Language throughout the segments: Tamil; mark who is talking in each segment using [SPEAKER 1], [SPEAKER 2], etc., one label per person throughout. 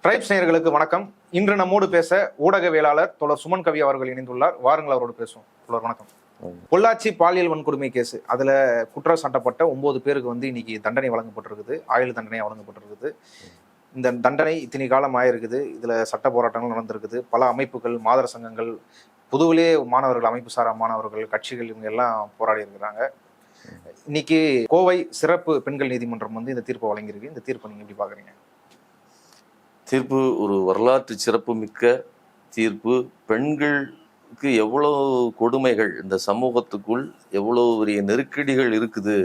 [SPEAKER 1] ட்ரைப்ஸ் நேயர்களுக்கு வணக்கம். இன்று நம்மோடு பேச ஊடகவியலாளர் தோழர் சுமன் கவி அவர்கள் இணைந்துள்ளார். வாருங்கள் அவரோடு பேசுவோம். தோழர் வணக்கம். பொள்ளாச்சி பாலியல் வன்கொடுமை கேஸ், அதுல குற்றம் சாட்டப்பட்ட 9 பேருக்கு இன்னைக்கு தண்டனை வழங்கப்பட்டிருக்குது. ஆயுள் தண்டனை வழங்கப்பட்டிருக்குது. இந்த தண்டனை இத்தனை காலம் ஆயிருக்குது. இதுல சட்ட போராட்டங்கள் நடந்திருக்குது. பல அமைப்புகள், மாதர் சங்கங்கள், புதுவிலே மாணவர்கள், அமைப்பு சாரா மாணவர்கள், கட்சிகள், இவங்க எல்லாம் போராடி இருக்கிறாங்க. இன்னைக்கு கோவை சிறப்பு பெண்கள் நீதிமன்றம் இந்த தீர்ப்பை வழங்கியிருக்கு. இந்த தீர்ப்பை நீங்க எப்படி பாக்குறீங்க?
[SPEAKER 2] தீர்ப்பு ஒரு வரலாற்று சிறப்பு மிக்க தீர்ப்பு. பெண்களுக்கு எவ்வளவு கொடுமைகள் இந்த சமூகத்துக்குள், எவ்வளவு பெரிய நெருக்கடிகள் இருக்குது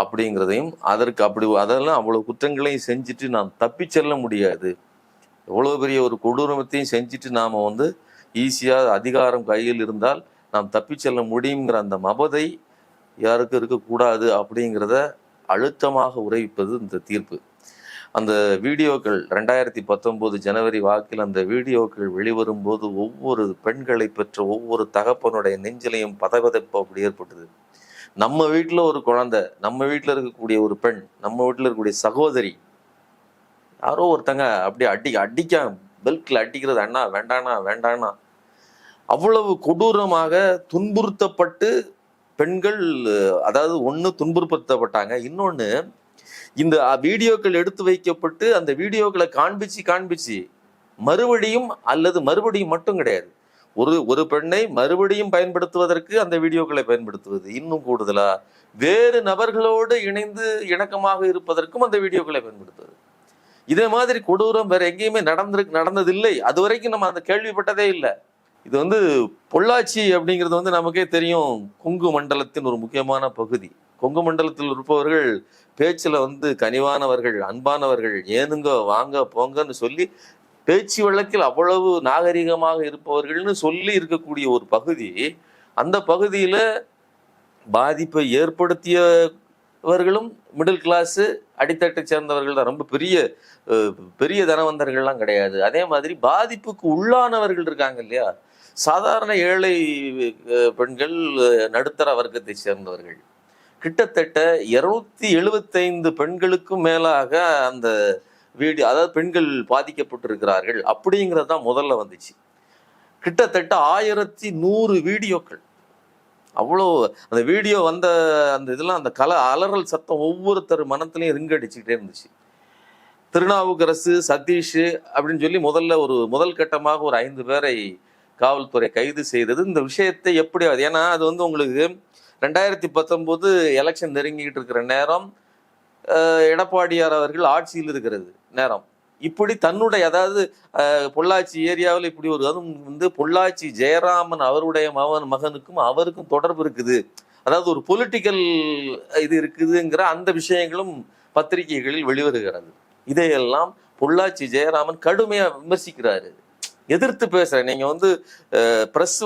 [SPEAKER 2] அப்படிங்கிறதையும், அதெல்லாம் அவ்வளவு குற்றங்களையும் செஞ்சுட்டு நாம் தப்பி செல்ல முடியாது, எவ்வளவு பெரிய ஒரு கொடூரத்தையும் செஞ்சுட்டு நாம் ஈஸியாக அதிகாரம் கையில் இருந்தால் நாம் தப்பி செல்ல முடியுங்கிற அந்த மபதை யாருக்கும் இருக்கக்கூடாது அப்படிங்கிறத அழுத்தமாக உரைப்பது இந்த தீர்ப்பு. அந்த வீடியோக்கள் 2019 ஜனவரி வாக்கில் அந்த வீடியோக்கள் வெளிவரும்போது ஒவ்வொரு பெண்களை பெற்ற ஒவ்வொரு தகப்பனுடைய நெஞ்சிலையும் பதபதப்பு அப்படி ஏற்பட்டது. நம்ம வீட்டில் ஒரு குழந்தை, நம்ம வீட்டில் இருக்கக்கூடிய ஒரு பெண், நம்ம வீட்டில் இருக்கக்கூடிய சகோதரி, யாரோ ஒருத்தங்க அப்படி அடிக்க பெல்ட்ல அடிக்கிறது, அண்ணா வேண்டானா வேண்டானா, அவ்வளவு கொடூரமாக துன்புறுத்தப்பட்டு பெண்கள், அதாவது ஒன்று துன்புறுத்தப்பட்டாங்க, இன்னொன்று இந்த வீடியோக்கள் எடுத்து வைக்கப்பட்டு அந்த வீடியோக்களை காண்பிச்சு மறுபடியும் மட்டும் கிடையாது, ஒரு பெண்ணை மறுபடியும் பயன்படுத்துவதற்கு அந்த வீடியோக்களை பயன்படுத்துவது, இன்னும் கூடுதலா வேறு நபர்களோடு இணைந்து இணக்கமாக இருப்பதற்கும் அந்த வீடியோக்களை பயன்படுத்துவது. இதே மாதிரி கொடூரம் வேற எங்கேயுமே நடந்ததில்லை. அது வரைக்கும் நம்ம அந்த கேள்விப்பட்டதே இல்லை. இது பொள்ளாச்சி அப்படிங்கிறது நமக்கே தெரியும், கொங்கு மண்டலத்தின் ஒரு முக்கியமான பகுதி. கொங்கு மண்டலத்தில் இருப்பவர்கள் பேச்சில் கனிவானவர்கள், அன்பானவர்கள், ஏனுங்க வாங்க போங்கன்னு சொல்லி பேச்சு வழக்கில் அவ்வளவு நாகரிகமாக இருப்பவர்கள்னு சொல்லி இருக்கக்கூடிய ஒரு பகுதி. அந்த பகுதியில் பாதிப்பை ஏற்படுத்தியவர்களும் மிடில் கிளாஸு, அடித்தட்டை சேர்ந்தவர்கள் தான், ரொம்ப பெரிய தனவந்தர்கள்லாம் கிடையாது. அதே மாதிரி பாதிப்புக்கு உள்ளானவர்கள் இருக்காங்க இல்லையா, சாதாரண ஏழை பெண்கள், நடுத்தர வர்க்கத்தை சேர்ந்தவர்கள், கிட்டத்தட்ட 275 பெண்களுக்கும் மேலாக அந்த வீடியோ, அதாவது பெண்கள் பாதிக்கப்பட்டிருக்கிறார்கள் அப்படிங்கிறது தான் முதல்ல வந்துச்சு. கிட்டத்தட்ட 1100 வீடியோக்கள். அவ்வளோ அந்த வீடியோ அந்த இதெல்லாம், அந்த அலறல் சத்தம் ஒவ்வொருத்தர் மனத்திலையும் ரிங்கடிச்சுக்கிட்டே இருந்துச்சு. திருநாவுக்கரசு, சதீஷ் அப்படின்னு சொல்லி முதல் கட்டமாக ஒரு 5 பேரை காவல்துறை கைது செய்தது. இந்த விஷயத்தை எப்படி, ஏன்னா அது உங்களுக்கு 2019 எலெக்ஷன் நெருங்கிட்டு இருக்கிற நேரம், எடப்பாடியார் அவர்கள் ஆட்சியில் இருக்கிறது நேரம். இப்படி தன்னுடைய, அதாவது பொள்ளாச்சி ஏரியாவில் இப்படி அதுவும் பொள்ளாச்சி ஜெயராமன் அவருடைய மகனுக்கும் அவருக்கும் தொடர்பு இருக்குது, அதாவது ஒரு பொலிட்டிக்கல் இது இருக்குதுங்கிற அந்த விஷயங்களும் பத்திரிகைகளில் வெளிவருகிறது. இதையெல்லாம் பொள்ளாச்சி ஜெயராமன் கடுமையா விமர்சிக்கிறாரு, எதிர்த்து பேசுறேன். நீங்க பிரஸ்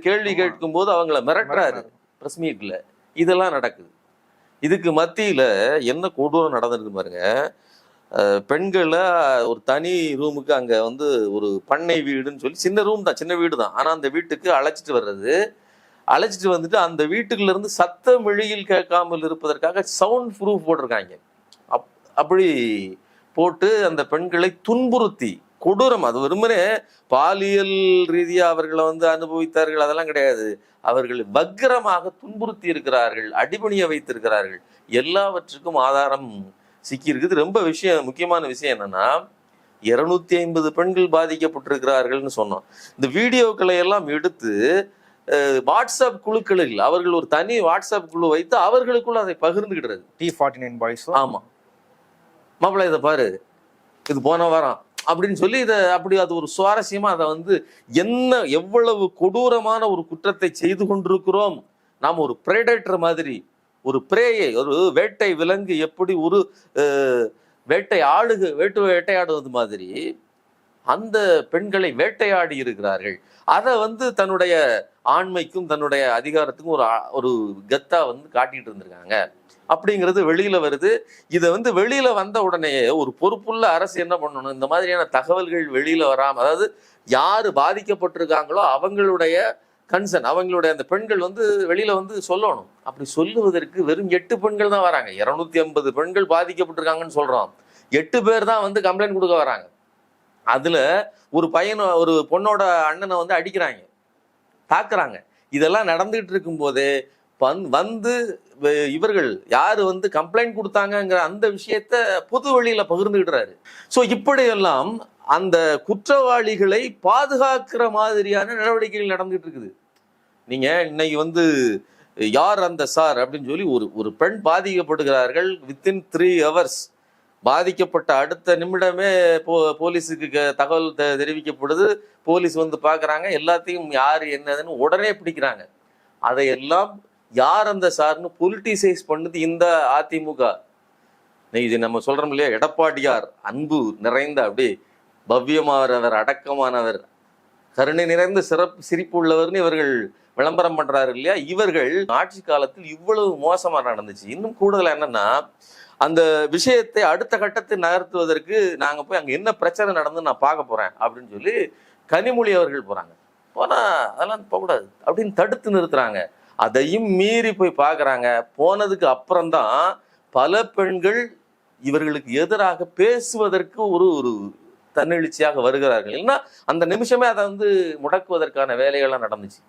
[SPEAKER 2] கேள்வி கேட்கும் போது அவங்கள மிரட்டுறாரு பிரஸ் மீட்ல. இதெல்லாம் நடக்குது. இதுக்கு மத்தியில என்ன கொடூரம் நடந்திருக்கு பாருங்க. பெண்களை ஒரு தனி ரூமுக்கு, அங்க ஒரு பண்ணை வீடுன்னு சொல்லி சின்ன ரூம் தான், சின்ன வீடு தான், ஆனா அந்த வீட்டுக்கு அழைச்சிட்டு வந்துட்டு அந்த வீட்டுக்குள்ள இருந்து சத்த மொழியில் கேட்காமல் இருப்பதற்காக சவுண்ட் ப்ரூஃப் போட்டிருக்காங்க. அப்படி போட்டு அந்த பெண்களை துன்புறுத்தி கொடூரம், அது வெறுமனே பாலியல் ரீதியா அவர்களை அனுபவித்தார்கள் அதெல்லாம் கிடையாது, அவர்கள் வக்கிரமாக துன்புறுத்தி இருக்கிறார்கள், அடிபணிய வைத்திருக்கிறார்கள். எல்லாவற்றுக்கும் ஆதாரம் சிக்கி இருக்குது. ரொம்ப முக்கியமான விஷயம் என்னன்னா, 250 பெண்கள் பாதிக்கப்பட்டிருக்கிறார்கள்னு சொன்னோம். இந்த வீடியோக்களை எல்லாம் எடுத்து வாட்ஸ்அப் குழுக்களில் அவர்கள் ஒரு தனி வாட்ஸ்அப் குழு வைத்து அவர்களுக்குள்ள அதை பகிர்ந்துகிடுறது.
[SPEAKER 1] T49 பாய்ஸ்,
[SPEAKER 2] ஆமா மாப்பிள்ளை இதை பாரு, இது போன வாரம் அப்படின்னு சொல்லி அது ஒரு சுவாரஸ்யமா அதை எவ்வளவு கொடூரமான ஒரு குற்றத்தை செய்து கொண்டிருக்கிறோம். நாம் ஒரு பிரெடேட்டர் மாதிரி, ஒரு பிரேயை, ஒரு வேட்டை விலங்கு எப்படி ஒரு வேட்டையாடுவது மாதிரி அந்த பெண்களை வேட்டையாடி இருக்கிறார்கள். அதை தன்னுடைய ஆண்மைக்கும் தன்னுடைய அதிகாரத்துக்கும் ஒரு கெத்தா காட்டிட்டு இருந்திருக்காங்க அப்படிங்கிறது வெளியில வருது. இதை வெளியில வந்த உடனே ஒரு பொறுப்புள்ள அரசு என்ன பண்ணணும், இந்த மாதிரியான தகவல்கள் வெளியில வராம, அதாவது யாரு பாதிக்கப்பட்டிருக்காங்களோ அவங்களுடைய கன்சர்ன், அவங்களுடைய அந்த பெண்கள் வெளியில சொல்லணும். அப்படி சொல்லுவதற்கு வெறும் 8 பெண்கள் தான் வராங்க. 250 பெண்கள் பாதிக்கப்பட்டிருக்காங்கன்னு சொல்றோம், 8 பேர் தான் கம்ப்ளைண்ட் கொடுக்க வராங்க. அதுல ஒரு ஒரு பொண்ணோட அண்ணனை வந்து அடிக்கிறாங்க, தாக்குறாங்க. இதெல்லாம் நடந்துகிட்டு இருக்கும் போதே வந்து இவர்கள் யாரு வந்து கம்ப்ளைண்ட் கொடுத்தாங்கிற அந்த விஷயத்த பொது வழியில பகிர்ந்துகிடுறாரு. ஸோ இப்படியெல்லாம் அந்த குற்றவாளிகளை பாதுகாக்கிற மாதிரியான நடவடிக்கைகள் நடந்துகிட்டு இருக்குது. நீங்க இன்னைக்கு வந்து யார் அந்த சார் அப்படின்னு சொல்லி ஒரு பெண் பாதிக்கப்படுகிறார்கள். வித்தின் 3 hours பாதிக்கப்பட்ட அடுத்த நிமிடமே போலீஸுக்கு தகவல் தெரிவிக்கப்படுது. போலீஸ் வந்து பாக்குறாங்க, எல்லாத்தையும் யாரு என்னதுன்னு உடனே பிடிக்கிறாங்க. அதையெல்லாம் யார் அந்த சார்னு பொலிட்டிசைஸ் பண்ணுது இந்த அதிமுக. இது நம்ம சொல்றோம் இல்லையா, எடப்பாடியார் அன்பு நிறைந்த அப்படியே பவ்யமானவர், அடக்கமானவர், கருணை நிறைந்த சிரிப்பு உள்ளவர்னு இவர்கள் விளம்பரம் பண்றாரு இல்லையா. இவர்கள் ஆட்சி காலத்தில் இவ்வளவு மோசமா நடந்துச்சு. இன்னும் கூடுதலா என்னன்னா, அந்த விஷயத்தை அடுத்த கட்டத்தை நகர்த்துவதற்கு நாங்க போய் அங்க என்ன பிரச்சனை நடந்து நான் பார்க்க போறேன் அப்படின்னு சொல்லி கனிமொழி அவர்கள் போறாங்க. போனா அதெல்லாம் போகக்கூடாது அப்படின்னு தடுத்து நிறுத்துறாங்க. அதையும் மீறி போய் பார்க்குறாங்க. போனதுக்கு அப்புறம்தான் பல பெண்கள் இவர்களுக்கு எதிராக பேசுவதற்கு ஒரு தன்னெழுச்சியாக வருகிறார்கள். இல்லைன்னா அந்த நிமிஷமே அதை வந்து முடக்குவதற்கான வேலைகள்லாம் நடந்துச்சு.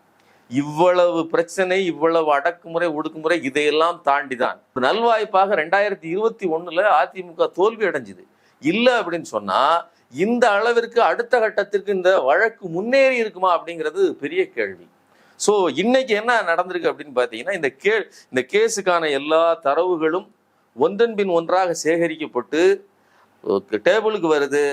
[SPEAKER 2] இவ்வளவு பிரச்சனை, இவ்வளவு அடக்குமுறை, ஒடுக்குமுறை, இதையெல்லாம் தாண்டிதான் நல்வாய்ப்பாக 2021 அதிமுக தோல்வி அடைஞ்சுது. இல்லை அப்படின்னு சொன்னா இந்த அளவிற்கு அடுத்த கட்டத்திற்கு இந்த வழக்கு முன்னேறி இருக்குமா அப்படிங்கிறது பெரிய கேள்வி. ஸோ இன்னைக்கு என்ன நடந்திருக்கு அப்படின்னு பார்த்தீங்கன்னா, இந்த கேஸுக்கான எல்லா தரவுகளும் ஒன்றன் பின் ஒன்றாக சேகரிக்கப்பட்டு டேபிளுக்கு வருது.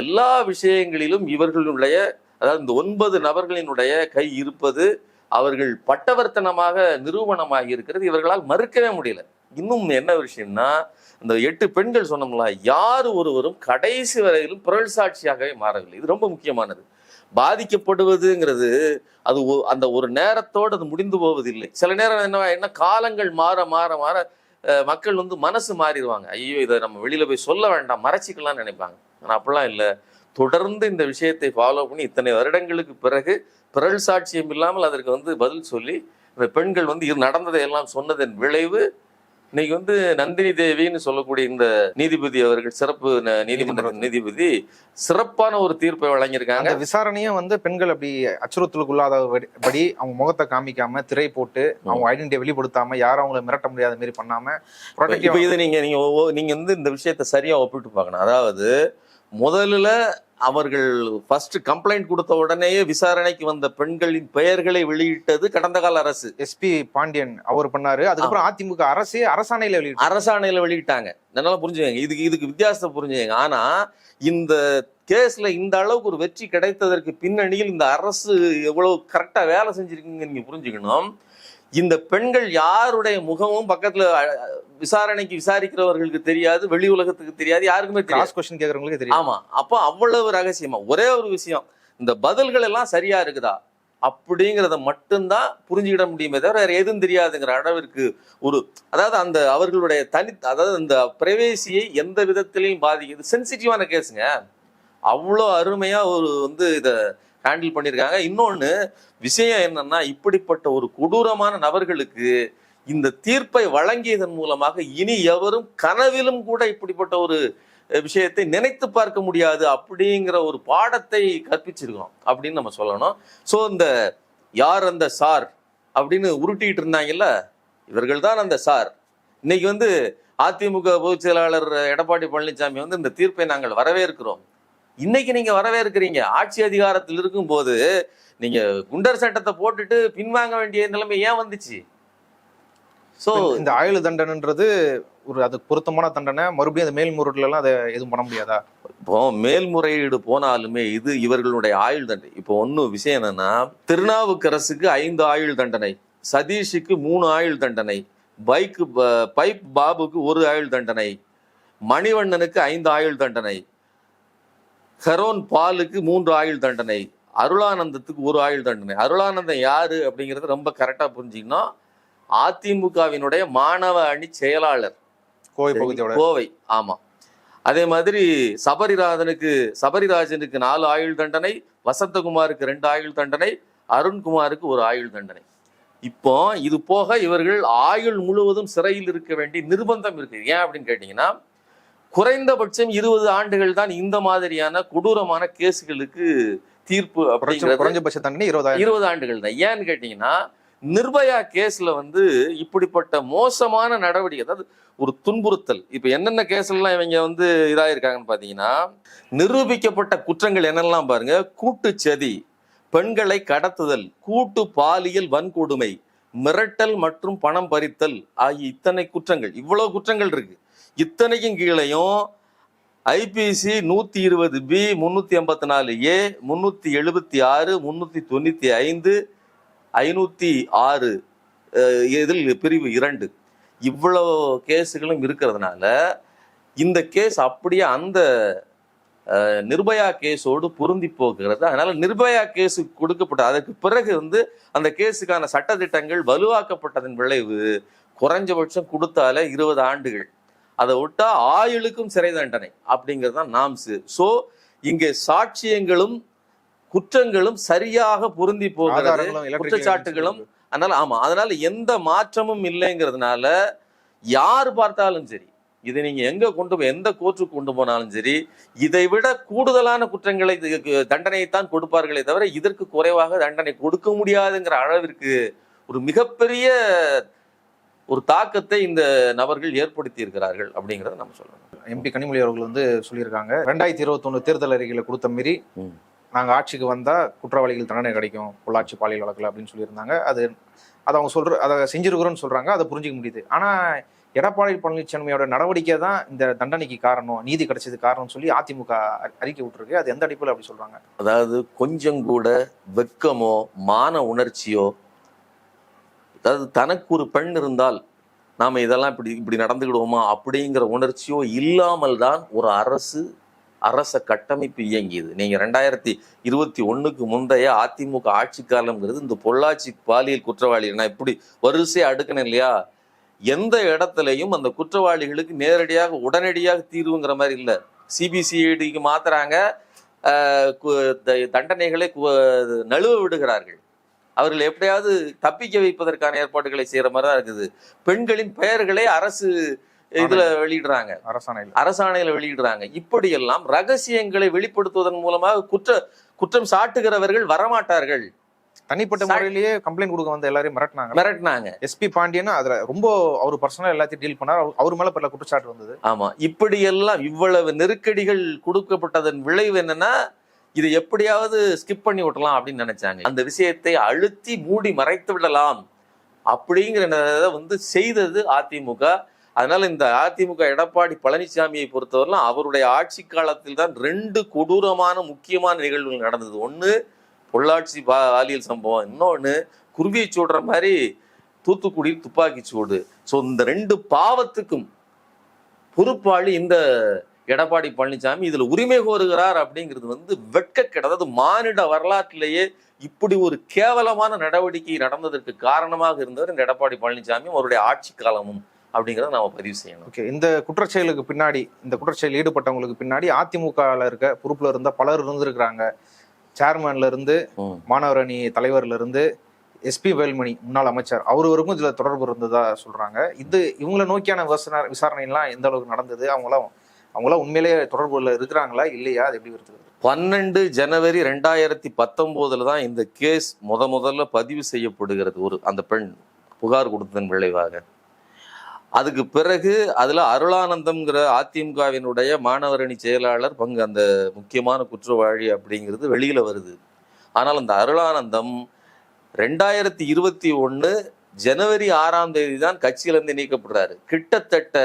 [SPEAKER 2] எல்லா விஷயங்களிலும் இவர்களுடைய, அதாவது இந்த 9 நபர்களினுடைய கை இருப்பது அவர்கள் பட்டவர்த்தனமாக நிரூபணமாகி இருக்கிறது. இவர்களால் மறுக்கவே முடியல. இன்னும் என்ன விஷயம்னா, இந்த 8 பெண்கள் சொன்னோம்ல, யார் ஒருவரும் கடைசி வரையிலும் புரள் சாட்சியாகவே மாறவில்லை. இது ரொம்ப முக்கியமானது. பாதிக்கப்படுவதுங்கிறது அது அந்த ஒரு நேரத்தோடு அது முடிந்து போவதில்லை. சில நேரம் என்ன காலங்கள் மாற மாற மாற மக்கள் வந்து மனசு மாறிடுவாங்க. ஐயோ, இதை நம்ம வெளியில போய் சொல்ல வேண்டாம், மறைச்சிக்கலாம்னு நினைப்பாங்க. ஆனால் அப்படிலாம் இல்லை. தொடர்ந்து இந்த விஷயத்தை ஃபாலோ பண்ணி இத்தனை வருடங்களுக்கு பிறகு பிறல் சாட்சியம் இல்லாமல் அதற்கு வந்து பதில் சொல்லி இந்த பெண்கள் வந்து இது நடந்ததை எல்லாம் சொன்னதன் விளைவு இன்னைக்கு வந்து நந்தினி தேவின்னு சொல்லக்கூடிய இந்த நீதிபதி அவர்கள், சிறப்பு நீதிமன்ற நீதிபதி, சிறப்பான ஒரு தீர்ப்பை வழங்கியிருக்காங்க.
[SPEAKER 1] விசாரணையும் வந்து பெண்கள் அப்படி அச்சுறுத்தலுக்கு உள்ளாதபடி அவங்க முகத்தை காமிக்காம, திரை போட்டு, அவங்க ஐடென்டிட்டியை வெளிப்படுத்தாம, யாரும் அவங்களை மிரட்ட முடியாத மாதிரி பண்ணாம,
[SPEAKER 2] இப்ப இது நீங்க வந்து இந்த விஷயத்தை சரியா ஒப்பிட்டு பார்க்கணும். அதாவது முதல்ல அவர்கள் ஃபர்ஸ்ட் கம்ப்ளைண்ட் கொடுத்த உடனேயே விசாரணைக்கு வந்த பெண்களின் பெயர்களை வெளியிட்டது கடந்த கால அரசு.
[SPEAKER 1] SP பாண்டியன் அவர் பண்ணாரு. அதுக்கப்புறம் அதிமுக அரசாணையில
[SPEAKER 2] வெளியிட்டாங்க. நல்லா புரிஞ்சுங்க, இதுக்கு வித்தியாசத்தை புரிஞ்சுங்க. ஆனா இந்த கேஸ்ல இந்த அளவுக்கு ஒரு வெற்றி கிடைத்ததற்கு பின்னணியில் இந்த அரசு எவ்வளவு கரெக்டா வேலை செஞ்சிருக்குங்க நீங்க புரிஞ்சுக்கணும். இந்த பெண்கள் யாருடைய முகமும் பக்கத்துல விசாரிக்கிறவர்களுக்கு தெரியாது, வெளி உலகத்துக்கு தெரியாது, யாருக்குமே தெரியாது. ஆமா, அப்ப அவ்வளவு ரகசியமா ஒரே ஒரு விஷயம், இந்த பதில்கள் எல்லாம் சரியா இருக்குதா அப்படிங்கிறத மட்டும்தான் புரிஞ்சுக்கிட முடியுமே தவிர வேற எதுவும் தெரியாதுங்கிற அளவிற்கு அதாவது அந்த அவர்களுடைய அதாவது அந்த பிரைவேசியை எந்த விதத்திலையும் பாதிக்குது. சென்சிட்டிவான கேஸுங்க. அவ்வளோ அருமையா வந்து இதை ஹேண்டில் பண்ணியிருக்காங்க. இன்னொன்னு விஷயம் என்னன்னா, இப்படிப்பட்ட ஒரு கொடூரமான நபர்களுக்கு இந்த தீர்ப்பை வழங்கியதன் மூலமாக இனி எவரும் கனவிலும் கூட இப்படிப்பட்ட ஒரு விஷயத்தை நினைத்து பார்க்க முடியாது அப்படிங்கிற ஒரு பாடத்தை கற்பிச்சிருக்கோம் அப்படின்னு நம்ம சொல்லணும். ஸோ இந்த யார் அந்த சார் அப்படின்னு உருட்டிட்டு இருந்தாங்கல்ல, இவர்கள் தான் அந்த சார். இன்னைக்கு வந்து அதிமுக பொதுச் செயலாளர் எடப்பாடி பழனிசாமி வந்து இந்த தீர்ப்பை நாங்கள் வரவேற்கிறோம். இன்னைக்கு நீங்க வரவேற்கிறீங்க. ஆட்சி அதிகாரத்தில் இருக்கும் போது நீங்க குண்டர் சட்டத்தை போட்டுட்டு பின்வாங்க வேண்டிய நிலைமை ஏன் வந்துச்சு?
[SPEAKER 1] சோ இந்த ஆயுள் தண்டனைன்றது அது பொருத்தமான தண்டனை. மறுபடியும் அந்த மேல்முறையீடுல எல்லாம் அதை எதுவும் பண்ண முடியாதா?
[SPEAKER 2] இப்போ மேல்முறையீடு போனாலுமே இது இவர்களுடைய ஆயுள் தண்டனை. இப்போ ஒன்னும் விஷயம் என்னன்னா, திருநாவுக்கரசுக்கு 5 ஆயுள் தண்டனை, சதீஷுக்கு 3 ஆயுள் தண்டனை, பைப் பாபுக்கு 1 ஆயுள் தண்டனை, மணிவண்ணனுக்கு 5 ஆயுள் தண்டனை, ஹெரோன் பாலுக்கு 3 ஆயுள் தண்டனை, அருளானந்தத்துக்கு 1 ஆயுள் தண்டனை. அருளானந்தம் யாரு அப்படிங்கிறது ரொம்ப கரெக்டா புரிஞ்சுக்கணும். அதிமுகவினுடைய மாணவ அணி செயலாளர், கோவை. ஆமா. அதே மாதிரி சபரிராஜனுக்கு 4 ஆயுள் தண்டனை, வசந்தகுமாருக்கு 2 ஆயுள் தண்டனை, அருண்குமாருக்கு 1 ஆயுள் தண்டனை. இப்போ இது போக இவர்கள் ஆயுள் முழுவதும் சிறையில் இருக்க வேண்டிய நிர்பந்தம் இருக்கு. ஏன் அப்படின்னு கேட்டீங்கன்னா, குறைந்தபட்சம் 20 ஆண்டுகள் தான் இந்த மாதிரியான கொடூரமான கேஸுகளுக்கு தீர்ப்பு அப்படிங்கிறது.
[SPEAKER 1] குறைஞ்சபட்ச தண்டனை
[SPEAKER 2] 20 ஆண்டுகள் தான். ஏன்னு கேட்டீங்கன்னா நிர்பயா கேஸ்ல வந்து இப்படிப்பட்ட மோசமான நடவடிக்கை, அதாவது ஒரு துன்புறுத்தல். இப்ப என்னென்ன கேஸ்லாம் இவங்க வந்து இதாயிருக்காங்கன்னு பாத்தீங்கன்னா, நிரூபிக்கப்பட்ட குற்றங்கள் என்னெல்லாம் பாருங்க: கூட்டுச்சதி, பெண்களை கடத்துதல், கூட்டு பாலியல் வன்கொடுமை, மிரட்டல் மற்றும் பணம் பறித்தல் ஆகிய இத்தனை குற்றங்கள். இவ்வளவு குற்றங்கள் இருக்கு. இத்தனைக்கும் கீழையும் ஐபிசி 120B, 384A, 376, 395, 506 இதில் பிரிவு 2 இவ்வளவு கேஸுகளும் இருக்கிறதுனால இந்த கேஸ் அப்படியே அந்த நிர்பயா கேஸோடு பொருந்தி போகிறது. அதனால நிர்பயா கேஸு கொடுக்கப்பட்ட அதற்கு பிறகு வந்து அந்த கேஸுக்கான சட்டத்திட்டங்கள் வலுவாக்கப்பட்டதன் விளைவு குறைஞ்சபட்சம் கொடுத்தால 20 ஆண்டுகள், அதை விட்டா ஆயுளுக்கும் சிறை தண்டனை அப்படிங்கிறது தான் நாம்சு. ஸோ இங்கே சாட்சியங்களும் குற்றங்களும் சரியாக பொருந்தி போகிறது, குற்றச்சாட்டுகளும். அதனால எந்த மாற்றமும் இல்லைங்கிறதுனால யார் பார்த்தாலும் சரி, இதை நீங்க எங்க கொண்டு போய் எந்த கோர்ட்டுக்கு கொண்டு போனாலும் சரி, இதை விட கூடுதலான குற்றங்களை தண்டனையைத்தான் கொடுப்பார்களே தவிர இதற்கு குறைவாக தண்டனை கொடுக்க முடியாதுங்கிற அளவிற்கு ஒரு மிகப்பெரிய ஒரு தாக்கத்தை இந்த நபர்கள் ஏற்படுத்தி இருக்கிறார்கள் அப்படிங்கிறத நம்ம சொல்லணும்.
[SPEAKER 1] எம்பி கனிமொழி அவர்கள் வந்து சொல்லியிருக்காங்க, 2021 தேர்தல் அறிக்கையில கொடுத்த மீறி நாங்க ஆட்சிக்கு வந்தா குற்றவாளிகள் தண்டனை கிடைக்கும் பொள்ளாச்சி பாலியல் வழக்குல அப்படின்னு சொல்லியிருந்தாங்க. அதை அவங்க அதை செஞ்சிருக்கிறோன்னு சொல்றாங்க, அதை புரிஞ்சிக்க முடியுது. ஆனா எடப்பாடி பழனிசாமியோட நடவடிக்கை தான் இந்த தண்டனைக்கு காரணம், நீதி கிடைச்சது காரணம்னு சொல்லி அதிமுக அறிக்கை விட்டுருக்கு. அது எந்த அடிப்படையில் அப்படி சொல்றாங்க?
[SPEAKER 2] அதாவது கொஞ்சம் கூட வெட்கமோ மான உணர்ச்சியோ, அதாவது தனக்கு ஒரு பெண் இருந்தால் நாம இதெல்லாம் இப்படி நடந்துக்கிடுவோமா அப்படிங்கிற உணர்ச்சியோ இல்லாமல் தான் ஒரு அரச கட்டமைப்பு இயங்கியது. நீங்க 2021க்கு முந்தைய அதிமுக ஆட்சி காலம்ங்கிறது இந்த பொள்ளாச்சி பாலியல் குற்றவாளி நான் இப்படி வரிசையா அடுக்கணும் இல்லையா, எந்த இடத்துலையும் அந்த குற்றவாளிகளுக்கு நேரடியாக உடனடியாக தீர்வுங்கிற மாதிரி இல்லை. சிபிசிஐடிக்கு மாத்துறாங்க, தண்டனைகளை நழுவ விடுகிறார்கள். அவர்கள் எப்படியாவது தப்பிக்க வைப்பதற்கான ஏற்பாடுகளை செய்யற மாதிரி தான் இருக்குது. பெண்களின் பெயர்களை அரசு இதுல வெளியிடுறாங்க, அரசாணையில வெளியிடுறாங்க. இப்படியெல்லாம் ரகசியங்களை வெளிப்படுத்துவதன் மூலமாக குற்றம் சாட்டுகிறவர்கள் வரமாட்டார்கள்.
[SPEAKER 1] தனிப்பட்ட முறையிலேயே கம்ப்ளைண்ட் கொடுக்க வந்து எல்லாரையும் மிரட்டினாங்க. எஸ்பி பாண்டியன் அதுல ரொம்ப அவர் பர்சனலா எல்லாத்தையும் டீல் பண்ணார், அவர் மேல பல குற்றச்சாட்டு வந்தது.
[SPEAKER 2] ஆமா, இப்படியெல்லாம் இவ்வளவு நெருக்கடிகள் கொடுக்கப்பட்டதன் விளைவு என்னன்னா, இதை எப்படியாவது ஸ்கிப் பண்ணி விடலாம் அப்படின்னு நினைச்சாங்க. அந்த விஷயத்தை அழுத்தி மூடி மறைத்து விடலாம் அப்படிங்கிறத வந்து செய்தது அதிமுக. அதனால இந்த அதிமுக எடப்பாடி பழனிசாமியை பொறுத்தவரைலாம் அவருடைய ஆட்சி காலத்தில் தான் 2 கொடூரமான முக்கியமான நிகழ்வுகள் நடந்தது. ஒண்ணு பொள்ளாச்சி பாலியல் சம்பவம், இன்னொன்னு குருவியை சூடுற மாதிரி தூத்துக்குடியில் துப்பாக்கி சூடு. ஸோ இந்த 2 பாவத்துக்கும் பொறுப்பாளி இந்த எடப்பாடி பழனிசாமி. இதுல உரிமை கோருகிறார் அப்படிங்கிறது வந்து வெட்கக்கேடு. அதாவது மானிட வரலாற்றிலேயே இப்படி ஒரு கேவலமான நடவடிக்கை நடந்ததற்கு காரணமாக இருந்தவர் இந்த எடப்பாடி பழனிசாமி, அவருடைய ஆட்சி காலமும் அப்படிங்கிறத நாம பதிவு செய்யணும்.
[SPEAKER 1] ஓகே, இந்த குற்றச்செயலுக்கு பின்னாடி, இந்த குற்றச்செயல் ஈடுபட்டவங்களுக்கு பின்னாடி அதிமுகவில் இருக்க பொறுப்புல இருந்த பலர் இருந்திருக்கிறாங்க. சேர்மன்ல இருந்து, மாணவர் அணி தலைவர்ல இருந்து, எஸ்பி வேல்மணி முன்னாள் அமைச்சர், அவருக்கும் இதுல தொடர்பு இருந்ததா சொல்றாங்க. இவங்களை நோக்கியான விசாரணை எல்லாம் எந்த அளவுக்கு நடந்தது? அவங்களாம் உண்மையிலேயே தொடர்புல இருக்கிறாங்களா இல்லையா? அது எப்படி வருது?
[SPEAKER 2] 12 ஜனவரி 2019 தான் இந்த கேஸ் முதல்ல பதிவு செய்யப்படுகிறது. அந்த பெண் புகார் கொடுத்ததன் விளைவாக. அதுக்கு பிறகு அதுல அருளானந்தம்ங்கிற அதிமுகவினுடைய மாணவர் அணி செயலாளர் அந்த முக்கியமான குற்றவாளி அப்படிங்கிறது வெளியில வருது. ஆனால் அந்த அருளானந்தம் 2021 ஜனவரி 6ஆம் தேதி தான் கட்சியிலிருந்து நீக்கப்படுறாரு. கிட்டத்தட்ட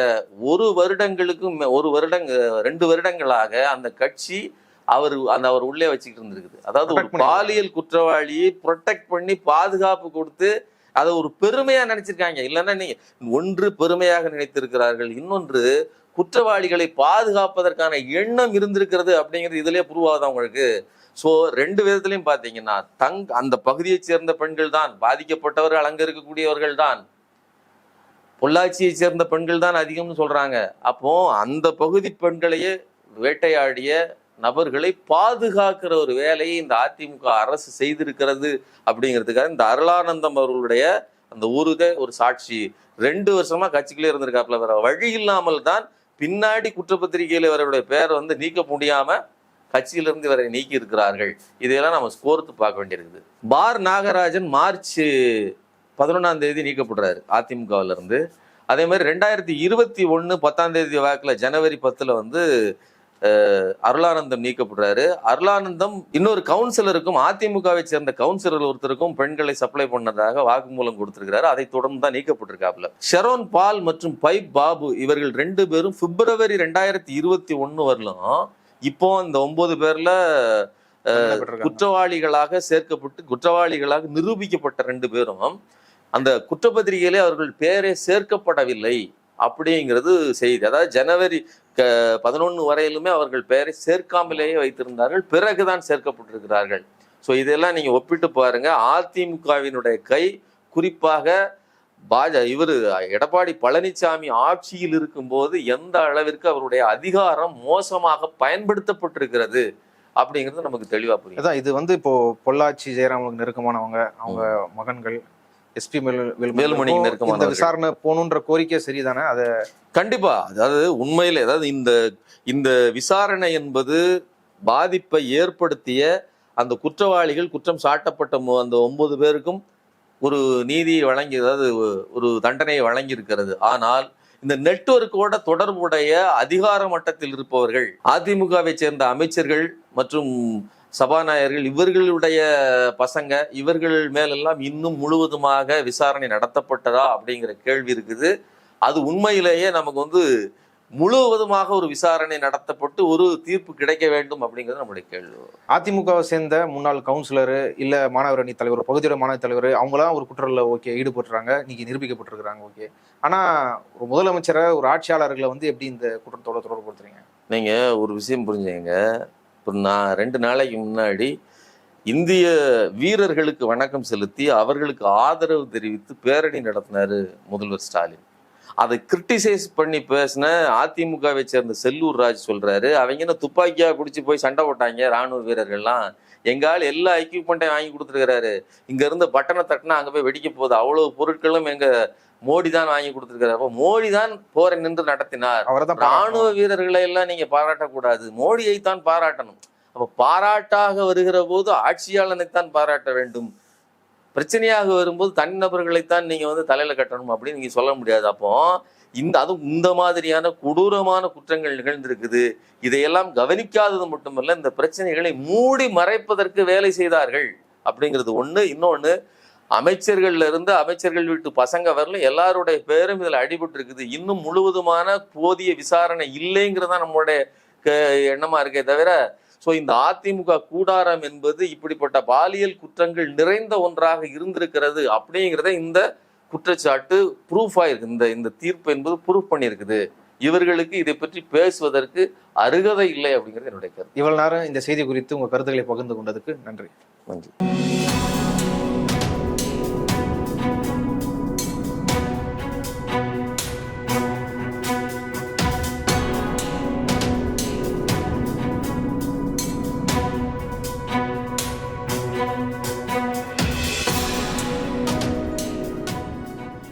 [SPEAKER 2] 2 வருடங்களாக அந்த கட்சி அவர் உள்ளே வச்சுக்கிட்டு இருந்திருக்குது. அதாவது ஒரு பாலியல் குற்றவாளியை ப்ரொடெக்ட் பண்ணி பாதுகாப்பு கொடுத்து அதை ஒரு பெருமையா நினைச்சிருக்காங்க. இல்லைன்னா நீங்க ஒன்று பெருமையாக நினைத்திருக்கிறார்கள், இன்னொன்று குற்றவாளிகளை பாதுகாப்பதற்கான எண்ணம் இருந்திருக்கிறது அப்படிங்கிறது இதுலயே ப்ரூவ் ஆகுது அவங்களுக்கு. ஸோ 2 விதத்திலையும் பார்த்தீங்கன்னா அந்த பகுதியை சேர்ந்த பெண்கள் தான் பாதிக்கப்பட்டவர்கள், அங்க இருக்கக்கூடியவர்கள் தான், பொள்ளாச்சியை சேர்ந்த பெண்கள் தான் அதிகம்னு சொல்றாங்க. அப்போ அந்த பகுதி பெண்களையே வேட்டையாடிய நபர்களை பாதுகாக்கிற ஒரு வேலையை இந்த அதிமுக அரசு செய்திருக்கிறது அப்படிங்கிறதுக்காக இந்த அருளானந்தம் அவர்களுடைய அந்த ஒரு சாட்சி. 2 வருஷமா கட்சிக்குள்ளே இருந்திருக்காப்புல. வேற வழி இல்லாமல் தான் பின்னாடி குற்றப்பத்திரிகையில் இவருடைய பேரை வந்து நீக்க முடியாம கட்சியிலிருந்து இவரை நீக்கி இருக்கிறார்கள். இதையெல்லாம் நம்ம ஸ்கோர்த்து பார்க்க வேண்டியிருக்குது. பார் நாகராஜன் மார்ச் 11 நீக்கப்படுறாரு அதிமுகவில இருந்து. அதே மாதிரி 2021 10 வாக்குல ஜனவரி 10 வந்து அருளானந்தம் நீக்கப்படுறாரு. அருளானந்தம் இன்னொரு கவுன்சிலருக்கும் அதிமுகவை சேர்ந்த கவுன்சிலர் ஒருத்தருக்கும் பெண்களை சப்ளை பண்ணதாக வாக்குமூலம் கொடுத்திருக்கிறாரு. அதை தொடர்ந்து தான் நீக்கப்பட்டிருக்காப்ல. ஷெரோன் பால் மற்றும் பைப் பாபு இவர்கள் 2 பேரும் பிப்ரவரி 2021 வரலும் இப்போ இந்த 9 பேர்ல குற்றவாளிகளாக சேர்க்கப்பட்டு குற்றவாளிகளாக நிரூபிக்கப்பட்ட 2 பேரும் அந்த குற்றப்பத்திரிகையிலே அவர்கள் பேரே சேர்க்கப்படவில்லை அப்படிங்கிறது செய்தி. அதாவது ஜனவரி 11 வரையிலுமே அவர்கள் பெயரை சேர்க்காமலேயே வைத்திருந்தார்கள், பிறகுதான் சேர்க்கப்பட்டிருக்கிறார்கள். ஸோ இதெல்லாம் நீங்க ஒப்பிட்டு பாருங்க. அதிமுகவினுடைய கை குறிப்பாக இவர் எடப்பாடி பழனிசாமி ஆட்சியில் இருக்கும்போது எந்த அளவிற்கு அவருடைய அதிகாரம் மோசமாக பயன்படுத்தப்பட்டிருக்கிறது அப்படிங்கிறது நமக்கு தெளிவா புரியும்.
[SPEAKER 1] அதான் இது வந்து இப்போ பொள்ளாச்சி ஜெயராமுக்கு நெருக்கமானவங்க, அவங்க மகன்கள் எஸ்பி
[SPEAKER 2] வேலுமணிக்கு நெருக்கமான
[SPEAKER 1] இந்த விசாரணை போகணுன்ற கோரிக்கை சரிதானே? அதை
[SPEAKER 2] கண்டிப்பா, அதாவது உண்மையிலே அதாவது இந்த விசாரணை என்பது பாதிப்பை ஏற்படுத்திய அந்த குற்றவாளிகள் குற்றம் சாட்டப்பட்ட அந்த 9 பேருக்கும் ஒரு நீதியை வழங்கி, அதாவது ஒரு தண்டனையை வழங்கி இருக்கிறது. ஆனால் இந்த நெட்வொர்க்கோட தொடர்புடைய அதிகார மட்டத்தில் இருப்பவர்கள், அதிமுகவை சேர்ந்த அமைச்சர்கள் மற்றும் சபாநாயகர்கள், இவர்களுடைய பசங்க, இவர்கள் மேலெல்லாம் இன்னும் முழுவதுமாக விசாரணை நடத்தப்பட்டதா அப்படிங்கிற கேள்வி இருக்குது. அது உண்மையிலேயே நமக்கு வந்து முழுவதுமாக ஒரு விசாரணை நடத்தப்பட்டு ஒரு தீர்ப்பு கிடைக்க வேண்டும் அப்படிங்கிறது நம்முடைய கேள்வி.
[SPEAKER 1] அதிமுகவை சேர்ந்த முன்னாள் கவுன்சிலரு இல்ல மாணவர் அணி தலைவர், பகுதியோட மாணவர் தலைவர், அவங்களாம் ஒரு குற்றல ஓகே ஈடுபட்டுறாங்க, இன்னைக்கு நிரூபிக்கப்பட்டிருக்கிறாங்க. ஓகே, ஆனா ஒரு முதலமைச்சரை ஒரு ஆட்சியாளர்களை வந்து எப்படி இந்த குற்றத்தோட தொடர்புபடுத்துறீங்க?
[SPEAKER 2] நீங்க ஒரு விஷயம் புரிஞ்சுங்க. இப்போ நான் 2 நாளைக்கு முன்னாடி இந்திய வீரர்களுக்கு வணக்கம் செலுத்தி அவர்களுக்கு ஆதரவு தெரிவித்து பேரணி நடத்தினாரு முதல்வர் ஸ்டாலின். அதை கிரிட்டிசைஸ் பண்ணி பேசின அதிமுகவை சேர்ந்த செல்லூர் ராஜ் சொல்றாரு, அவங்க துப்பாக்கியா குடிச்சு போய் சண்டை போட்டாங்க ராணுவ வீரர்கள்லாம், எங்கால் எல்லா எக்யூப்மெண்ட்டையும் வாங்கி கொடுத்துருக்கிறாரு, இங்க இருந்து பட்டனை தட்டினா அங்க போய் வெடிக்க போகுது, அவ்வளவு பொருட்களும் எங்க மோடி தான் வாங்கி கொடுத்துருக்காரு. அப்போ மோடி தான் போரை நின்று நடத்தினார். ராணுவ வீரர்களை எல்லாம் நீங்க பாராட்டக்கூடாது, மோடியை தான் பாராட்டணும். அப்ப பாராட்டாக வருகிற போது ஆட்சியாளனைத்தான் பாராட்ட வேண்டும், பிரச்சனையாக வரும்போது தனிநபர்களைத்தான் நீங்க வந்து தலையில கட்டணும் அப்படின்னு நீங்க சொல்ல முடியாது. அப்போ அதுவும் இந்த மாதிரியான கொடூரமான குற்றங்கள் நிகழ்ந்திருக்குது. இதையெல்லாம் கவனிக்காதது மட்டுமல்ல, இந்த பிரச்சனைகளை மூடி மறைப்பதற்கு வேலை செய்தார்கள் அப்படிங்கிறது ஒண்ணு. இன்னொன்னு, அமைச்சர்கள்ல இருந்து அமைச்சர்கள் வீட்டு பசங்க வரலும் எல்லாருடைய பேரும் இதுல அடிபட்டு இருக்குது. இன்னும் முழுவதுமான போதிய விசாரணை இல்லைங்கிறதா நம்மளுடைய எண்ணமா இருக்கே தவிர, ஸோ இந்த அதிமுக கூடாரம் என்பது இப்படிப்பட்ட பாலியல் குற்றங்கள் நிறைந்த ஒன்றாக இருந்திருக்கிறது அப்படிங்கிறத இந்த குற்றச்சாட்டு ப்ரூஃப் ஆயிருக்கு. இந்த தீர்ப்பு என்பது ப்ரூஃப் பண்ணியிருக்குது. இவர்களுக்கு இதை பற்றி பேசுவதற்கு அருகதை இல்லை அப்படிங்கிறது என்னுடைய கருத்து.
[SPEAKER 1] இவ்வளவு நேரம் இந்த செய்தி குறித்து உங்க கருத்துக்களை பகிர்ந்து கொண்டதுக்கு நன்றி.
[SPEAKER 2] நன்றி.